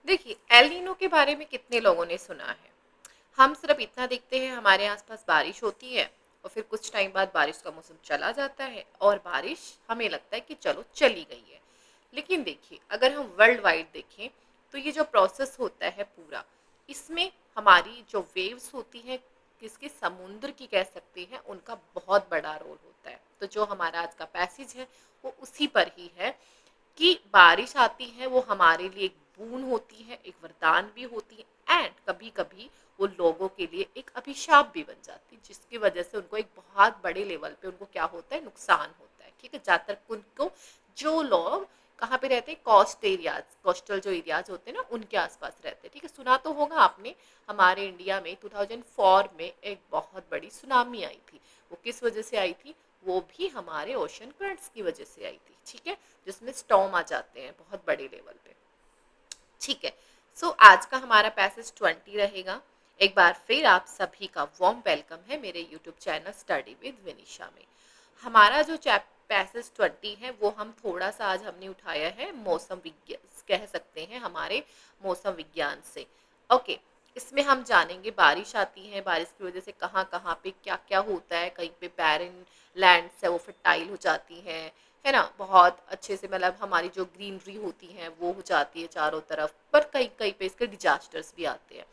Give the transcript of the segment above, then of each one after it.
देखिए, L Nino के बारे में कितने लोगों ने सुना है। हम सिर्फ इतना देखते हैं हमारे आसपास बारिश होती है और फिर कुछ टाइम बाद बारिश का मौसम चला जाता है और बारिश हमें लगता है कि चलो चली गई है। लेकिन देखिए, अगर हम वर्ल्ड वाइड देखें तो ये जो प्रोसेस होता है पूरा, इसमें हमारी जो वेव्स होती हैं, किसके समुद्र की कह सकते हैं, उनका बहुत बड़ा रोल होता है। तो जो हमारा आज का पैसेज है वो उसी पर ही है कि बारिश आती है वो हमारे लिए एक बून होती है, एक वरदान भी होती है, एंड कभी कभी वो लोगों के लिए एक अभिशाप भी बन जाती है, जिसकी वजह से उनको एक बहुत बड़े लेवल पे उनको क्या होता है, नुकसान होता है। ठीक है, ज्यादातर उनको जो लोग कहाँ पे रहते हैं, कोस्ट एरियाज, कोस्टल जो एरियाज होते हैं ना, उनके आसपास रहते हैं। ठीक है, सुना तो होगा आपने, हमारे इंडिया में 2004 में एक बहुत बड़ी सुनामी आई थी। वो किस वजह से आई थी? वो भी हमारे ओशन करंट्स की वजह से आई थी। ठीक है, जिसमें स्टॉर्म आ जाते हैं बहुत बड़े लेवल पे। ठीक है, सो आज का हमारा पैसेज 20 रहेगा। एक बार फिर आप सभी का वार्म वेलकम है मेरे YouTube channel study with Vinisha में। हमारा जो पैसेज 20 है वो हम थोड़ा सा आज हमने उठाया है मौसम विज्ञान, कह सकते हैं हमारे मौसम विज्ञान से। ओके, इसमें हम जानेंगे बारिश आती है, बारिश की वजह से कहाँ कहाँ पे क्या क्या होता है। कहीं पे बैरन लैंड्स है वो फर्टाइल हो जाती हैं, है ना, बहुत अच्छे से, मतलब हमारी जो ग्रीनरी होती है वो हो जाती है चारों तरफ, पर कहीं कहीं पे इसके डिजास्टर्स भी आते हैं।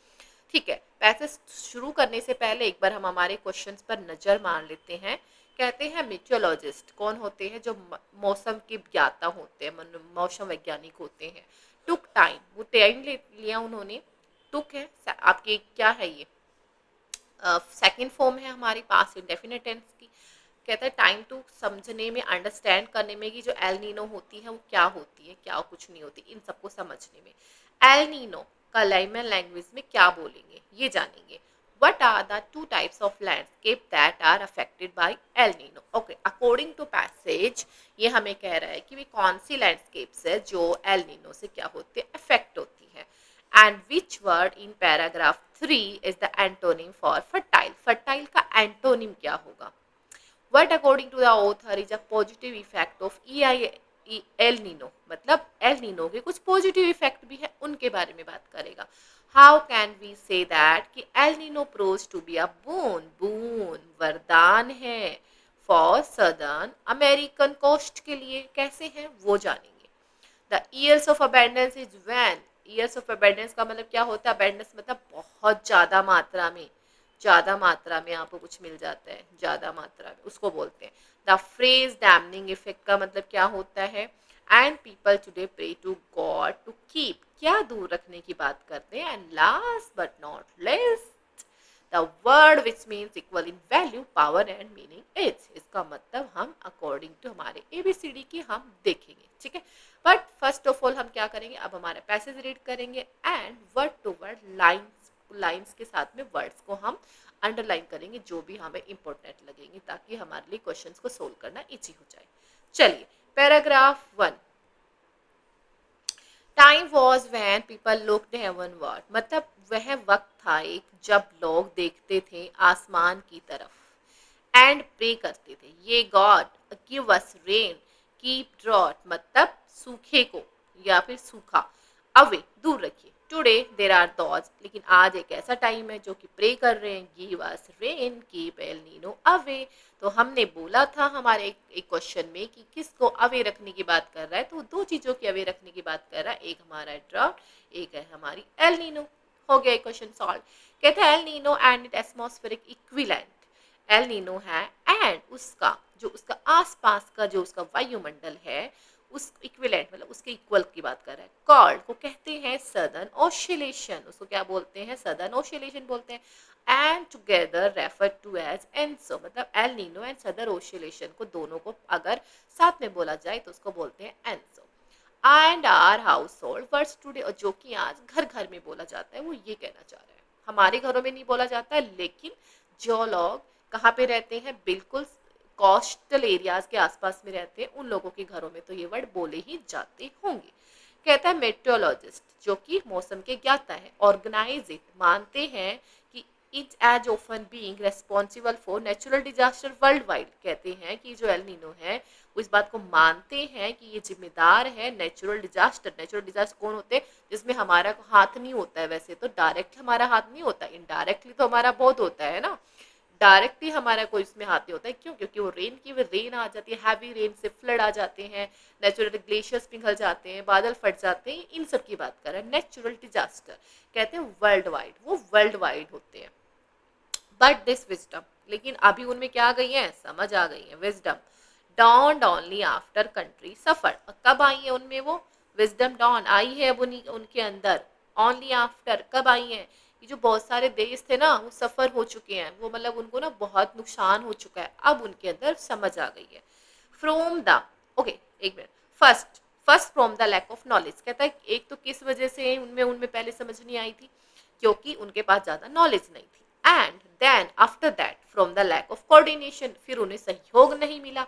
ठीक है, पैसेज शुरू करने से पहले एक बार हम हमारे क्वेश्चंस पर नजर मार लेते हैं। कहते हैं मीटियोलॉजिस्ट कौन होते हैं? जो मौसम के ज्ञाता होते हैं, मौसम वैज्ञानिक होते हैं। टुक टाइम, वो टाइम लिया उन्होंने। टुक है आपके क्या है ये, सेकेंड फॉर्म है हमारी पास्ट इंडेफिनिट टेंस की। कहता है टाइम टू समझने में, अंडरस्टैंड करने में कि जो एल नीनो होती है वो क्या होती है, क्या कुछ नहीं होती, इन सबको समझने में। एल नीनो का लैमन लैंग्वेज में क्या बोलेंगे ये जानेंगे। What are the two types of landscape that are affected by El Nino? Okay, according to passage, ये हमें कह रहा है कि वे कौन सी लैंडस्केप्स है जो एल नीनो से क्या होती है, अफेक्ट होती है। And which word in paragraph 3 is the antonym for fertile? Fertile का antonym क्या होगा? What according to the author is a positive effect of El Nino, मतलब एल नीनो के कुछ पॉजिटिव इफेक्ट भी है, उनके बारे में बात करेगा। How can we say that कि El Nino proves to be a boon, boon वरदान है फॉर सदर्न अमेरिकन कोस्ट के लिए, कैसे हैं वो जानेंगे। The years of abundance is when, years of abundance का मतलब क्या होता है? अबेंडेंस मतलब बहुत ज्यादा मात्रा में, ज्यादा मात्रा में आपको कुछ मिल जाता है, ज्यादा मात्रा में, उसको बोलते हैं। द फ्रेज डैमनिंग इफेक्ट का मतलब क्या होता है? And people today pray to God to keep, क्या दूर रखने की बात करते हैं। And last but not least, the word which means equal in value, power and meaning is, इसका मतलब हम अकॉर्डिंग टू हमारे एबीसीडी की हम देखेंगे। ठीक है, बट फर्स्ट ऑफ ऑल हम क्या करेंगे, अब हमारा पैसेज रीड करेंगे and word to word lines, lines के साथ में वर्ड्स को हम अंडरलाइन करेंगे जो भी हमें इंपॉर्टेंट लगेंगे, ताकि हमारे लिए क्वेश्चंस को सोल्व करना इजी हो जाए। चलिए, paragraph 1। Time was when people looked heavenward, मतलब वह वक्त था एक जब लोग देखते थे आसमान की तरफ एंड प्रे करते थे, ये God give us rain, keep drought मतलब सूखे को या फिर सूखा, अवे दूर रखिए। टुडे देर आर दोज, लेकिन आज एक ऐसा टाइम है जो कि प्रे कर रहे हैं, give us rain keep El Nino away. तो हमने बोला था हमारे एक क्वेश्चन में कि किसको अवे रखने की बात कर रहा है, तो दो चीजों की अवे रखने की बात कर रहा है, एक हमारा है ड्राउट, एक है हमारी एल नीनो। हो गया क्वेश्चन सॉल्व। कहते हैं L Nino and it atmospheric equivalent, El Nino है एंड उसका जो उसका आसपास का जो उसका वायुमंडल है, उस इक्विवेलेंट मतलब उसके इक्वल की बात कर रहा है। कॉल्ड को कहते हैं सदर्न ऑसिलेशन, उसको क्या बोलते हैं? सदर्न ऑसिलेशन बोलते हैं। And together refer to as ENSO, मतलब El Nino and southern oscillation को दोनों को अगर साथ में बोला जाए तो उसको बोलते हैं ENSO. And are household words today, और जो कि आज घर घर में बोला जाता है, वो ये कहना चाह रहा है। हमारे घरों में नहीं बोला जाता है, लेकिन जो लोग कहाँ पे रहते हैं, बिल्कुल कोस्टल एरियाज के आसपास में रहते हैं, उन लोगों के घरों में तो ये वर्ड बोले ही जाते होंगे। कहता है मेट्रोलॉजिस्ट, जो कि मौसम के ज्ञाता है, ऑर्गेनाइज इट मानते हैं कि is as often being responsible for natural disaster worldwide. कहते हैं कि जो एल नीनो है वो इस बात को मानते हैं कि ये जिम्मेदार है नेचुरल डिजास्टर। नेचुरल डिजास्टर कौन होते हैं? जिसमें हमारा हाथ नहीं होता है, वैसे तो डायरेक्ट हमारा हाथ नहीं होता, इनडायरेक्टली तो हमारा बहुत होता है ना, डायरेक्टली हमारा कोई इसमें हाथ नहीं होता है। क्यों? क्योंकि वो रेन की रेन आ जाती है, हैवी रेन से फ्लड आ जाते हैं, नेचुरल ग्लेशियर्स पिघल जाते हैं, बादल फट जाते हैं, इन सब की बात कर रहे हैं। नेचुरल डिजास्टर कहते हैं वर्ल्ड वाइड, वो वर्ल्ड वाइड होते हैं। बट दिस विजडम, लेकिन अभी उनमें क्या आ गई है? समझ आ गई है wisdom. dawned only after country suffered। और कब आई है उनमें वो विजडम? dawn आई है अब उनके अंदर only after, कब आई है? ये जो बहुत सारे देश थे ना वो सफर हो चुके हैं, वो मतलब उनको ना बहुत नुकसान हो चुका है, अब उनके अंदर समझ आ गई है। फ्रॉम द, ओके एक minute, first first from the lack of knowledge. कहता है एक तो किस वजह से उनमें उनमें पहले समझ नहीं आई थी, क्योंकि उनके पास ज्यादा नॉलेज नहीं थी। And then after that from the lack of coordination, फिर उन्हें सहयोग नहीं मिला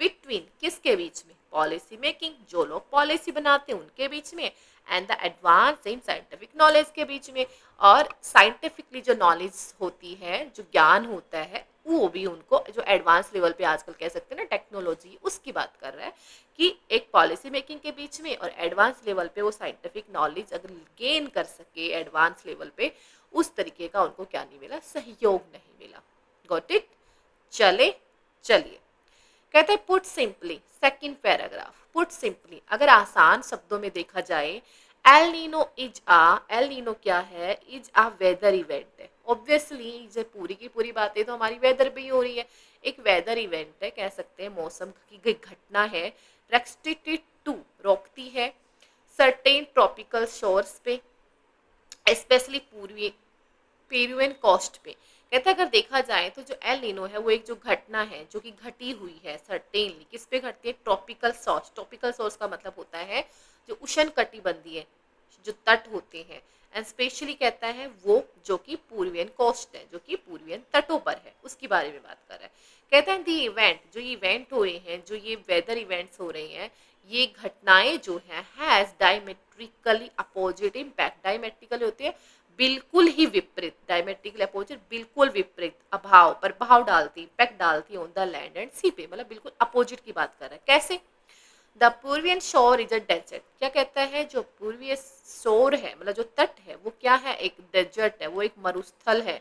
बिटवीन, किसके बीच में? पॉलिसी मेकिंग, जो लोग पॉलिसी बनाते हैं उनके बीच में, and the advance in scientific knowledge के बीच में। और साइंटिफिकली जो नॉलेज होती है, जो ज्ञान होता है, वो भी उनको जो एडवांस लेवल पे आजकल कह सकते हैं ना टेक्नोलॉजी, उसकी बात कर रहा है कि एक पॉलिसी मेकिंग के बीच में और एडवांस लेवल पे वो साइंटिफिक नॉलेज अगर गेन कर सके एडवांस लेवल पे, उस तरीके का उनको क्या नहीं मिला? सहयोग नहीं मिला। Got it? चलिए कहते हैं put simply, second paragraph, put simply, अगर आसान शब्दों में देखा जाए, El Nino is a, El Nino क्या है? इज आ वेदर इवेंट है। ऑब्वियसली ये पूरी की पूरी बातें तो हमारी वेदर पे ही हो रही है, एक वेदर इवेंट है, कह सकते हैं मौसम की घटना है। रेस्ट्रिक्टेड टू, रोकती है सर्टेन ट्रॉपिकल शोर्स पे, स्पेशली पूर्वी पेरुवियन कोस्ट पे। कहते हैं अगर देखा जाए तो जो एल नीनो है वो एक जो घटना है जो कि घटी हुई है सर्टेनली, किस पे घटती है? Tropical source. ट्रॉपिकल सोर्स का मतलब होता है जो उष्ण कटिबंधीय जो तट होते हैं, एंड स्पेशली कहता है वो जो कि पूर्वियन कोस्ट है, जो कि पूर्वियन तटों पर है, उसके बारे में बात कर रहा है। कहते हैं दी इवेंट, जो ये इवेंट हो रहे हैं, जो ये वेदर इवेंट्स हो रहे हैं, ये घटनाएं जो है has diametrically opposite impact. Diametrical होते हैं बिल्कुल ही विपरीत, डायमेट्रिकल अपोजिट बिल्कुल विपरीत अभाव, प्रभाव डालती, इम्पैक्ट डालती है ऑन द लैंड एंड सी पे, मतलब बिल्कुल अपोजिट की बात कर रहा है। कैसे? द पूर्वियन शोर इज अ डेजर्ट। क्या कहता है? जो पूर्वीय शोर है, मतलब जो तट है, वो क्या है? एक डेजर्ट है, वो एक मरुस्थल है।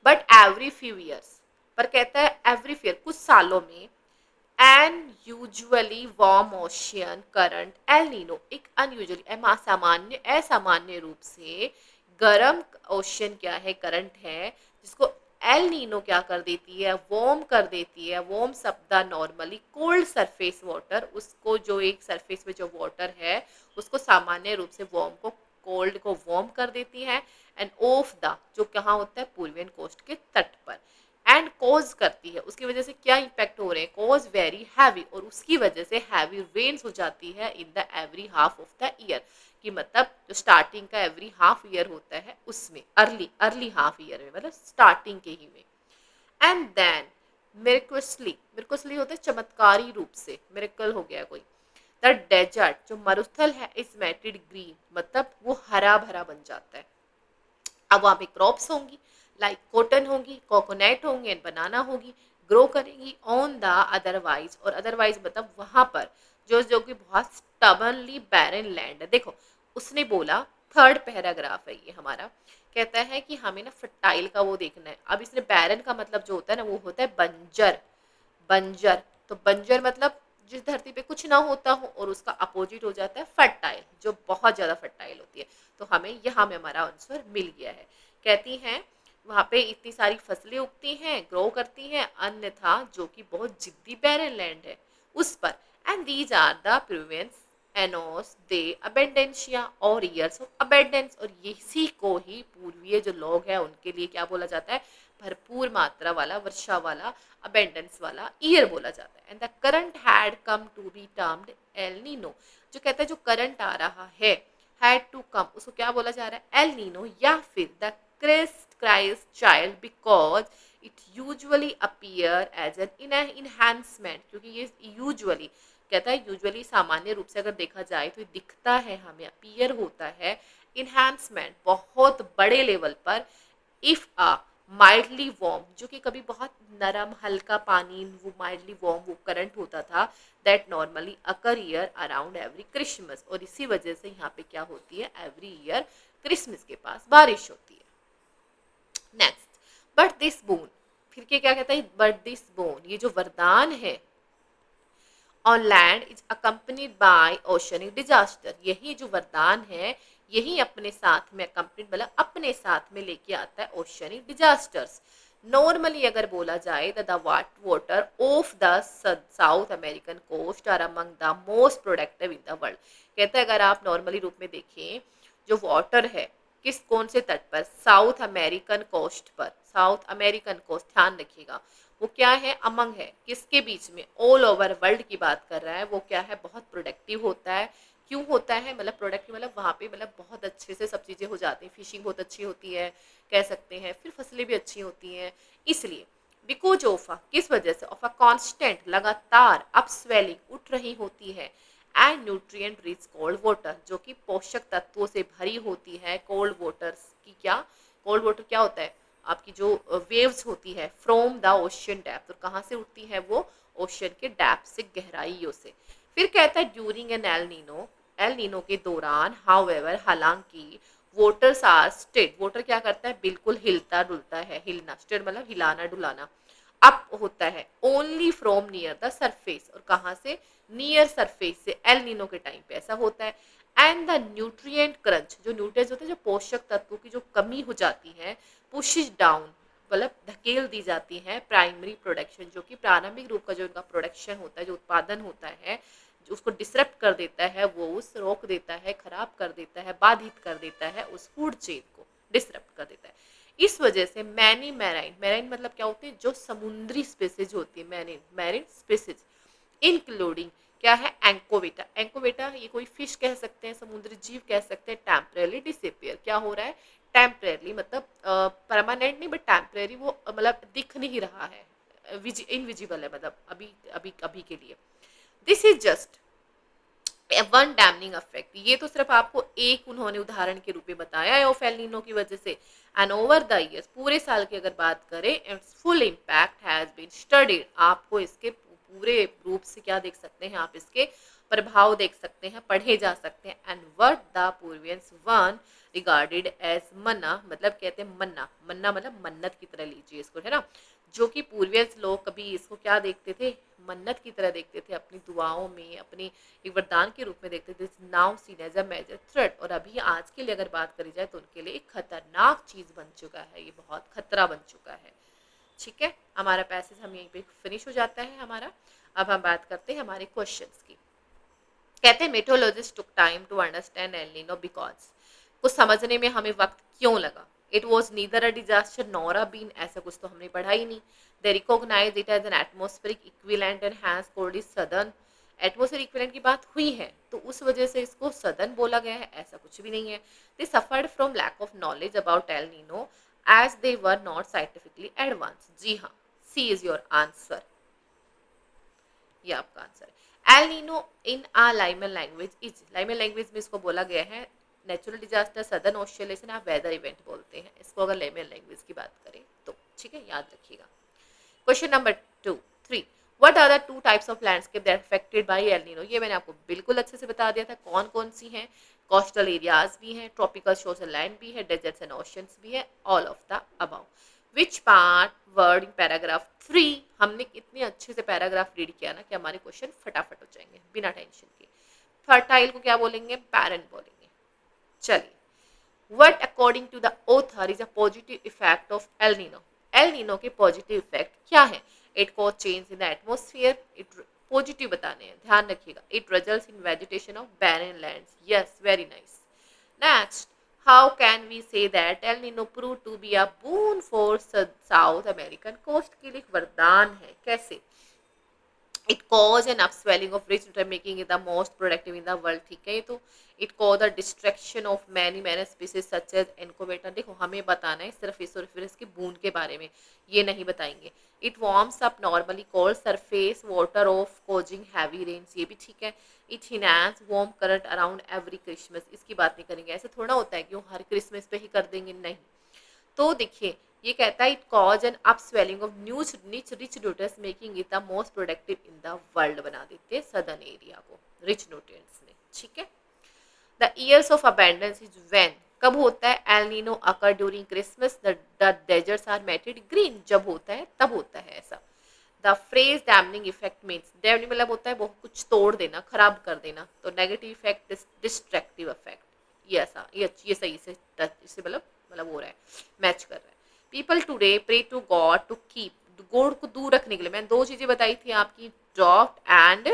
बट एवरी फ्यू ईयर्स, पर कहता है एवरी फ्यूर, कुछ सालों में, an unusually warm ocean current El Nino, एक अनयूजुअली असामान्य असामान्य रूप से गर्म ओशियन क्या है? करंट है, जिसको एल नीनो क्या कर देती है? वार्म कर देती है। वार्म शब्द नॉर्मली कोल्ड सरफेस वाटर, उसको जो एक सरफेस में जो वाटर है उसको सामान्य रूप से वार्म को कोल्ड को वार्म कर देती है। एंड ऑफ द, जो कहाँ होता है? पूर्वियन कोस्ट के तट पर। एंड कॉज करती है, उसकी वजह से क्या इम्पैक्ट हो रहे हैं? कॉज वेरी हैवी, और उसकी वजह से हैवी रेन्स हो जाती है in the every half of the year, कि मतलब जो स्टार्टिंग का एवरी हाफ ईयर होता है उसमें, अर्ली हाफ ईयर में, मतलब स्टार्टिंग के ही में। एंड देन मिरेकल्सली होता है चमत्कारी रूप से, मिरेकल हो गया कोई। द डेजर्ट, जो मरुस्थल है, इज मेटेड ग्रीन, मतलब वो हरा भरा बन जाता है। अब वहाँ पे क्रॉप्स होंगी, लाइक कॉटन होगी, कोकोनट होंगे एंड बनाना होगी, ग्रो करेंगी ऑन द अदरवाइज, और अदरवाइज मतलब वहाँ पर जो जो कि बहुत स्टबनली बैरन लैंड है। देखो उसने बोला, थर्ड पैराग्राफ है ये हमारा, कहता है कि हमें ना फर्टाइल का वो देखना है। अब इसने बैरन का मतलब जो होता है ना वो होता है बंजर। बंजर, तो बंजर मतलब जिस धरती पे कुछ ना होता हो, और उसका अपोजिट हो जाता है फर्टाइल, जो बहुत ज्यादा फर्टाइल होती है। तो हमें यहाँ में हमारा आंसर मिल गया है। कहती हैं वहाँ पे इतनी सारी फसलें उगती हैं, ग्रो करती हैं, अन्यथा जो कि बहुत जिद्दी बैरन लैंड है उस पर। And these are the Peruvians एनोस दे अबेंडेंशिया, और ईयर्स ऑफ अबेंडेंस, और इसी को ही पूर्वीय जो लोग हैं उनके लिए क्या बोला जाता है? भरपूर मात्रा वाला, वर्षा वाला, अबेंडेंस वाला ईयर बोला जाता है। And the current had come to be termed El Nino, जो कहता है जो करंट आ रहा है, हैड टू कम, उसको क्या बोला जा रहा है? एल नीनो, या फिर the Christ child, because it usually appear as an enhancement, क्योंकि ये यूजुअली कहता है, यूजुअली सामान्य रूप से अगर देखा जाए तो दिखता है हमें, अपीयर होता है, इनहैंसमेंट बहुत बड़े लेवल पर, इफ अ माइल्डली वार्म, जो कि कभी बहुत नरम हल्का पानी, वो माइल्डली वार्म वो करंट होता था, that normally occur year around every Christmas, और इसी वजह से यहाँ पे क्या होती है, एवरी ईयर क्रिसमस के पास बारिश होती है। नेक्स्ट, बट दिस बोन, फिर के क्या कहता है, बट दिस बोन, ये जो वरदान है on land is accompanied by oceanic disaster, यही जो वरदान है यही अपने साथ में अकम्पनीड मतलब अपने साथ में लेके आता है ओशनिक डिजास्टर्स। नॉर्मली अगर बोला जाए the water of the South American coast are among the most productive in the world. कहते हैं अगर आप नॉर्मली रूप में देखें, जो वाटर है किस कौन से तट पर, साउथ अमेरिकन कोस्ट पर, साउथ अमेरिकन कोस्ट ध्यान रखिएगा, वो क्या है, अमंग है, किसके बीच में, ऑल ओवर वर्ल्ड की बात कर रहा है, वो क्या है, बहुत प्रोडक्टिव होता है। क्यों होता है, मतलब प्रोडक्टिव मतलब वहाँ पे मतलब बहुत अच्छे से सब चीज़ें हो जाती हैं, फिशिंग बहुत अच्छी होती है कह सकते हैं, फिर फसलें भी अच्छी होती हैं, इसलिए बिकॉज ऑफ किस वजह से, ऑफ अ कॉन्स्टेंट लगातार अप स्वेलिंग उठ रही होती है, and nutrient rich cold water, जो कि पोषक तत्वों से भरी होती है, कोल्ड वाटर्स की क्या, कोल्ड वाटर क्या होता है, आपकी जो वेव्स होती है फ्रॉम द ओशियन डेप्थ, और कहाँ से उठती है वो, ओशियन के डेप्थ से, गहराइयों से। फिर कहता है ड्यूरिंग एन एल नीनो के दौरान, हाउएवर हालांकि, वोटर्स आर स्टेड, वोटर क्या करता है, बिल्कुल हिलता डुलता है, हिलना, स्टेड मतलब हिलाना डुलाना, अप होता है only from near the surface, और कहाँ से, नियर सरफेस से, एल नीनो के टाइम पे ऐसा होता है। एंड द न्यूट्रिएंट क्रंच, जो न्यूट्रिएंट्स होते हैं, जो पोषक तत्वों की जो कमी हो जाती है, पुशेस डाउन मतलब धकेल दी जाती है प्राइमरी प्रोडक्शन, जो कि प्रारंभिक रूप का जो उनका प्रोडक्शन होता है, जो उत्पादन होता है, जो उसको डिसरप्ट कर देता है, वो उस रोक देता है, खराब कर देता है, बाधित कर देता है, उस फूड चेन को डिसरप्ट कर देता है। इस वजह से मैनी मैराइन, मैराइन मतलब क्या होती है, जो समुद्री स्पेसीज होती है, मैरिन मैरिन स्पेसीज, इंक्लूडिंग क्या है, एंकोवेटा, एंकोवेटा ये कोई फिश कह सकते हैं, समुद्री जीव कह सकते हैं, टेम्परेली डिसअपियर, क्या हो रहा है, टेम्परेरी मतलब परमानेंट नहीं, बट टेम्परेरी, वो मतलब दिख नहीं रहा है, इनविजिबल है, मतलब अभी अभी अभी के लिए। This is just one damning effect, ये तो सिर्फ आपको एक उन्होंने उदाहरण के रूप में बताया है ऑफ एल नीनो की वजह से, एंड ओवर द इयर्स पूरे साल की अगर बात करें, it's full impact has been studied, आपको इसके पूरे रूप से क्या देख सकते हैं, आप इसके प्रभाव देख सकते हैं, पढ़े जा सकते हैं। And what the Peruvians once regarded as manna, मतलब कहते हैं मन्ना, मन्ना मतलब मन्नत की तरह लीजिए इसको, है ना, जो कि पूर्वियंस लोग कभी इसको क्या देखते थे, मन्नत की तरह देखते थे, अपनी दुआओं में, अपनी एक वरदान के रूप में देखते थे, now seen as a major threat, और अभी आज के लिए अगर बात करी जाए तो उनके लिए एक खतरनाक चीज बन चुका है, ये बहुत खतरा बन चुका है। ठीक है, हमारा पैसेज हम यहीं पे फिनिश हो जाता है हमारा। अब हम बात करते हैं हमारे क्वेश्चंस की। कहते हैं meteorologist took time to understand El Nino because, कुछ समझने में हमें वक्त क्यों लगा, it was neither a disaster nor a boon, ऐसा कुछ तो हमने पढ़ा ही नहीं। They recognise it as an atmospheric equivalent and has called it southern, atmosphere equivalent की बात हुई है तो उस वजह से इसको सदर्न बोला गया है, ऐसा कुछ भी नहीं है। They suffered from lack of knowledge about El Nino as they were not scientifically advance. जी हाँ, सी इज योर आंसर, ये आपका आंसर है। El Nino in a layman language is, layman language में इसको बोला गया है नेचुरल डिजास्टर, सदर्न ऑस्ट्रेलिएशन, आप वेदर इवेंट बोलते हैं इसको अगर लाइमन लैंग्वेज की बात करें तो। ठीक है, याद रखिएगा। Question number 3, what are the two types of landscape that affected by El Nino, ये मैंने आपको बिल्कुल अच्छे से बता दिया था कौन कौन सी हैं, कोस्टल एरियाज भी हैं, ट्रॉपिकल शोर्स लैंड भी है, डेजर्ट्स एंड ओशंस भी है, all of the above. Which part word in paragraph 3, हमने इतने अच्छे से पैराग्राफ रीड किया ना कि हमारे क्वेश्चन फटाफट हो जाएंगे बिना टेंशन के। फर्टाइल को क्या बोलेंगे, पैरन बोलेंगे। चलिए, what according to the author is a positive effect of El Nino, El Nino के पॉजिटिव इफेक्ट क्या है, it cause change in the atmosphere, it positive बताने हैं, ध्यान रखिएगा, it results in vegetation of barren lands, yes very nice. Next, how can we say that El Nino proved to be a boon for South American coast, के लिए एक वरदान है, कैसे, it cause an upswelling of rich water making it the most productive in the world. ठीक है, तो it cause the destruction of many many species such as anchoveta, देखो हमें बताना है सिर्फ इस और फिर इसके बूंद के बारे में, ये नहीं बताएंगे। It warms up normally cold surface water off causing heavy rains, ये भी ठीक है। It enhances warm current around every Christmas, इसकी बात नहीं करेंगे, ऐसे थोड़ा होता है कि वो हर क्रिसमस पे ही कर देंगे, नहीं। तो देखिए ये कहता है it cause an up swelling of news niche rich nutrients making it the most productive in the world, बना देते हैं सदर्न एरिया को रिच न्यूट्रिएंट्स में, ठीक है। The years of abundance is when, कब होता है, El Nino occur during Christmas, the deserts are made green, जब होता है तब होता है ऐसा। The phrase damning effect means, damning मतलब होता है बहुत कुछ तोड़ देना, खराब कर देना, तो नेगेटिव इफेक्ट, डिस्ट्रक्टिव इफेक्ट, ये ऐसा ये सही से इससे मतलब हो रहा है, मैच कर रहा है। People today pray to God to keep, God को दूर रखने के लिए मैंने दो चीजें बताई थी आपकी, ड्रॉफ्ट एंड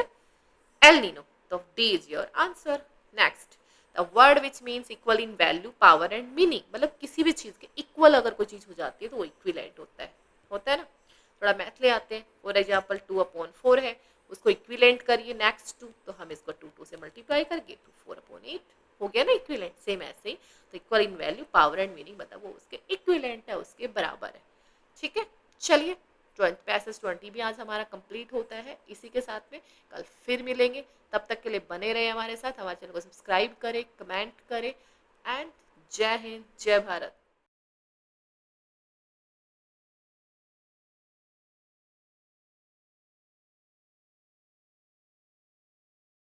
एल नीनो, तो D is your answer. Next, the word which means equal in value power and meaning, मतलब किसी भी चीज के इक्वल अगर कोई चीज हो जाती है तो वो इक्विलेंट होता है ना। थोड़ा मैथ ले आते हैं, फॉर एग्जाम्पल 2/4 है, उसको इक्विलेंट करिए नेक्स्ट टू, तो हम इसको 2 से मल्टीप्लाई करके 2 4/8 हो गया ना इक्विलेंट, सेम ऐसे ही। तो equal in value power and meaning मतलब वो उसके इक्विलेंट है, उसके बराबर है, ठीक है। चलिए पैसेज 20 भी आज हमारा कंप्लीट होता है इसी के साथ में, कल फिर मिलेंगे, तब तक के लिए बने रहे हमारे साथ, हमारे चैनल को सब्सक्राइब करें, कमेंट करें, एंड जय हिंद जय भारत।